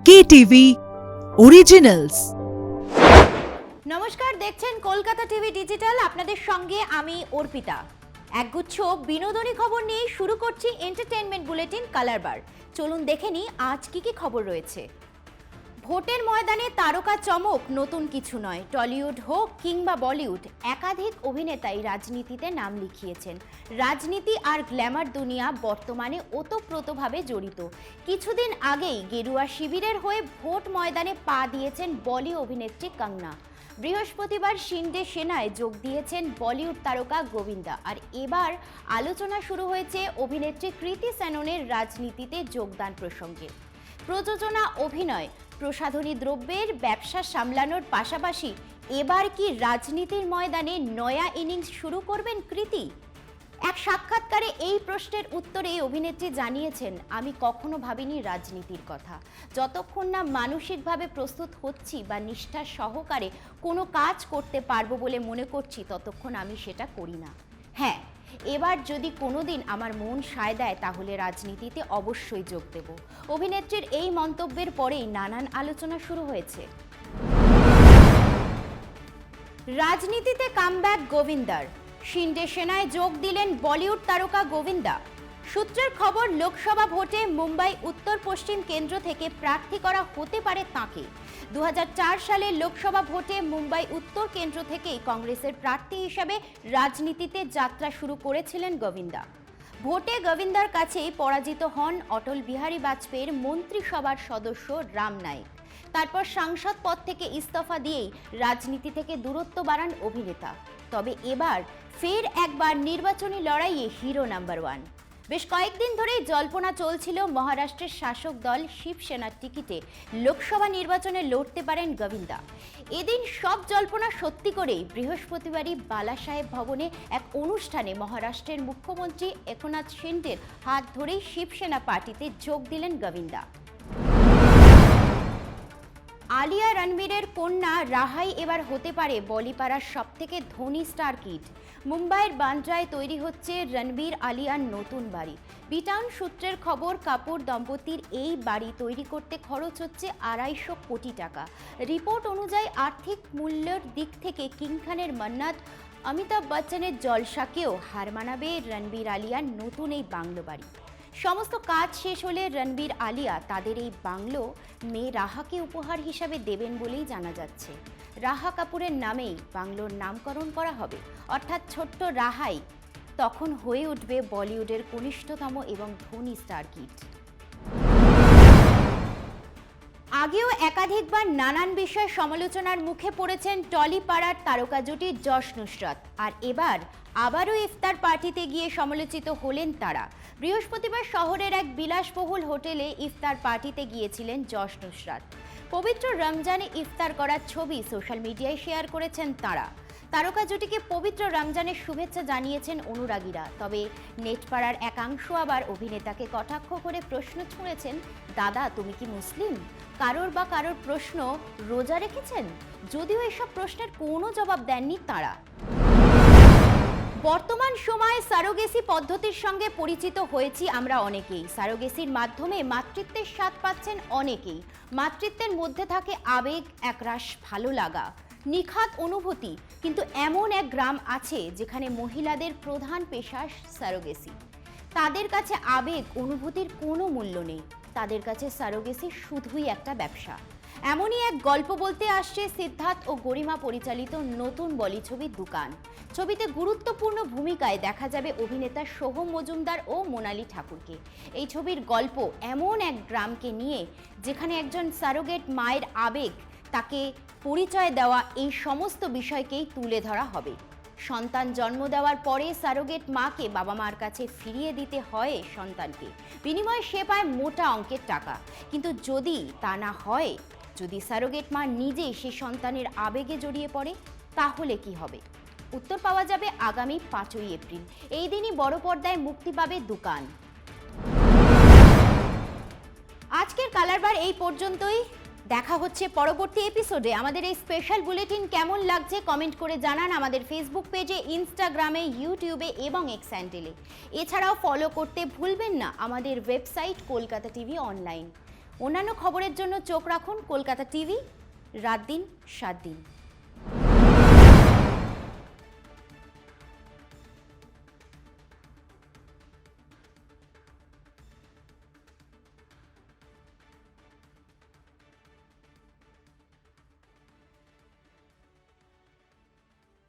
KTV Originals। নমস্কার, দেখছেন Kolkata TV digital. আপনাদের সঙ্গে আমি অর্পিতা। একগুচ্ছ বিনোদনী খবর নিয়ে শুরু করছি এন্টারটেইনমেন্ট বুলেটিন কালার বার। চলুন দেখে নিই আজ কি খবর রয়েছে। ভোটের ময়দানে তারকা চমক নতুন কিছু নয়। টলিউড হোক কিংবা বলিউড, একাধিক অভিনেতাই রাজনীতিতে নাম লিখিয়েছেন। রাজনীতি আর গ্ল্যামার দুনিয়া বর্তমানে ওতপ্রোতভাবে জড়িত। কিছুদিন আগেই গেরুয়া শিবিরের হয়ে ভোট ময়দানে পা দিয়েছেন বলি অভিনেত্রী কঙ্গনা। বৃহস্পতিবার শিন্ডে সেনায় যোগ দিয়েছেন বলিউড তারকা গোবিন্দা। আর এবার আলোচনা শুরু হয়েছে অভিনেত্রী কৃতি সেননের রাজনীতিতে যোগদান প্রসঙ্গে। প্রযোজনা, অভিনয়, প্রসাধনী দ্রব্যের ব্যবসা সামলানোর পাশাপাশি এবার কি রাজনীতির ময়দানে নয়া ইনিংস শুরু করবেন কৃতি? এক সাক্ষাৎকারে এই প্রশ্নের উত্তরে অভিনেত্রী জানিয়েছেন, আমি কখনো ভাবিনি রাজনীতির কথা। যতক্ষণ না মানসিকভাবে প্রস্তুত হচ্ছি বা নিষ্ঠার সহকারে কোনো কাজ করতে পারবো বলে মনে করছি, ততক্ষণ আমি সেটা করি না। হ্যাঁ, এবার যদি কোনোদিন আমার মন সায় দেয় তাহলে রাজনীতিতে অবশ্যই যোগ দেব। অভিনেত্রীর এই মন্তব্যের পরেই নানান আলোচনা শুরু হয়েছে। রাজনীতিতে কামব্যাক গোবিন্দার। শিন্ডে সেনায় যোগ দিলেন বলিউড তারকা গোবিন্দা। সূত্রের খবর, লোকসভা ভোটে মুম্বাই উত্তর পশ্চিম কেন্দ্র থেকে প্রার্থী করা হতে পারে তাঁকে। 2004 সালে লোকসভা ভোটে মুম্বাই উত্তর কেন্দ্র থেকেই কংগ্রেসের প্রার্থী হিসেবে রাজনীতিতে যাত্রা শুরু করেছিলেন গোবিন্দা। ভোটে গোবিন্দার কাছেই পরাজিত হন অটল বিহারী বাজপেয়ীর মন্ত্রিসভার সদস্য রাম নাইক। তারপর সাংসদ পদ থেকে ইস্তফা দিয়েই রাজনীতি থেকে দূরত্ব বাড়ান অভিনেতা। তবে এবার ফের একবার নির্বাচনী লড়াইয়ে হিরো নাম্বার ওয়ান। বেশ কয়েকদিন ধরেই জল্পনা চলছিল মহারাষ্ট্রের শাসক দল শিবসেনার টিকিটে লোকসভা নির্বাচনে লড়তে পারেন গোবিন্দা। এদিন সব জল্পনা সত্যি করেই বৃহস্পতিবারই বালাসাহেব ভবনে এক অনুষ্ঠানে মহারাষ্ট্রের মুখ্যমন্ত্রী একনাথ শিন্ডের হাত ধরেই শিবসেনা পার্টিতে যোগ দিলেন গোবিন্দা। আলিয়া রণবীরের কন্যা রাহাই এবার হতে পারে বলিপাড়ার সবথেকে ধনী স্টার কিড। মুম্বাইয়ের বান্দ্রায় তৈরি হচ্ছে রণবীর আলিয়ার নতুন বাড়ি। বিটাউন সূত্রের খবর, কাপুর দম্পতির এই বাড়ি তৈরি করতে খরচ হচ্ছে 250 কোটি টাকা। রিপোর্ট অনুযায়ী আর্থিক মূল্যের দিক থেকে কিং খানের মান্নাত, অমিতাভ বচ্চনের জলসাকেও হার মানাবে রণবীর আলিয়ার নতুন এই বাংলো বাড়ি। সমস্ত কাজ শেষ হলে রণবীর আলিয়া তাদের এই বাংলো মেয়ে রাহাকে উপহার হিসাবে দেবেন বলেই জানা যাচ্ছে। রাহা কাপুরের নামেই বাংলোর নামকরণ করা হবে, অর্থাৎ ছোট্ট রাহাই তখন হয়ে উঠবে বলিউডের কনিষ্ঠতম এবং ধনী স্টার কিড। আগেও একাধিকবার নানান বিষয়ে সমালোচনার মুখে পড়েছেন টলিপাড়ার তারকা জুটি যশ নুসরাত। আর এবার আবারও ইফতার পার্টিতে গিয়ে সমালোচিত হলেন তারা। বৃহস্পতিবার শহরের এক বিলাসবহুল হোটেলে ইফতার পার্টিতে গিয়েছিলেন যশ নুসরাত। পবিত্র রমজানে ইফতার করার ছবি সোশ্যাল মিডিয়ায় শেয়ার করেছেন তারা। তারকা জুটিকে পবিত্র রমজানের শুভেচ্ছা জানিয়েছেন অনুরাগীরা। তবে নেটপাড়ার একাংশ আবার অভিনেতাকে কটাক্ষ করে প্রশ্ন ছুঁড়েছেন, দাদা তুমি কি মুসলিম? কারোর প্রশ্ন, রোজা রেখেছেন? যদিও এসব প্রশ্নের কোনো জবাব দেননি তারা। বর্তমান সময়ে সারোগেসি পদ্ধতির সঙ্গে পরিচিত হয়েছি আমরা অনেকেই। সারোগেসির মাধ্যমে মাতৃত্বের স্বাদ পাচ্ছেন অনেকেই। মাতৃত্বের মধ্যে থাকে আবেগ, একরাশ ভালো লাগা, নিখাত অনুভূতি। কিন্তু এমন এক গ্রাম আছে যেখানে মহিলাদের প্রধান পেশা সারোগেসি। তাদের কাছে আবেগ অনুভূতির কোনো মূল্য নেই। তাদের কাছে সারোগেসি শুধুই একটা ব্যবসা। এমনই এক গল্প বলতে আসছে সিদ্ধার্থ ও গরিমা পরিচালিত নতুন বলি ছবি দোকান। ছবিতে গুরুত্বপূর্ণ ভূমিকায় দেখা যাবে অভিনেতা সোহম মজুমদার ও মোনালি ঠাকুরকে। এই ছবির গল্প এমন এক গ্রামকে নিয়ে যেখানে একজন সারোগেট মায়ের আবেগ, তাকে পরিচয় দেওয়া, এই সমস্ত বিষয়কেই তুলে ধরা হবে। সন্তান জন্ম দেওয়ার পরে সারোগেট মাকে বাবা মার কাছে ফিরিয়ে দিতে হয় সন্তানকে, বিনিময়ে সে পায় মোটা অঙ্কের টাকা। কিন্তু যদি তা না হয়, যদি সারোগেট মা নিজেই সে সন্তানের আবেগে জড়িয়ে পড়ে, তাহলে কি হবে? উত্তর পাওয়া যাবে আগামী 5ই এপ্রিল। এই দিনই বড় পর্দায় মুক্তি পাবে দোকান। আজকের কালার বার এই পর্যন্তই। দেখা হচ্ছে পরবর্তী এপিসোডে। আমাদের এই স্পেশাল বুলেটিন কেমন লাগছে কমেন্ট করে জানান আমাদের ফেসবুক পেজে, ইনস্টাগ্রামে, ইউটিউবে এবং এক্স হ্যান্ডেলে। এছাড়াও ফলো করতে ভুলবেন না আমাদের ওয়েবসাইট কলকাতা টিভি অনলাইন। অন্যান্য খবরের জন্য চোখ রাখুন কলকাতা টিভি, রাত দিন 7 দিন।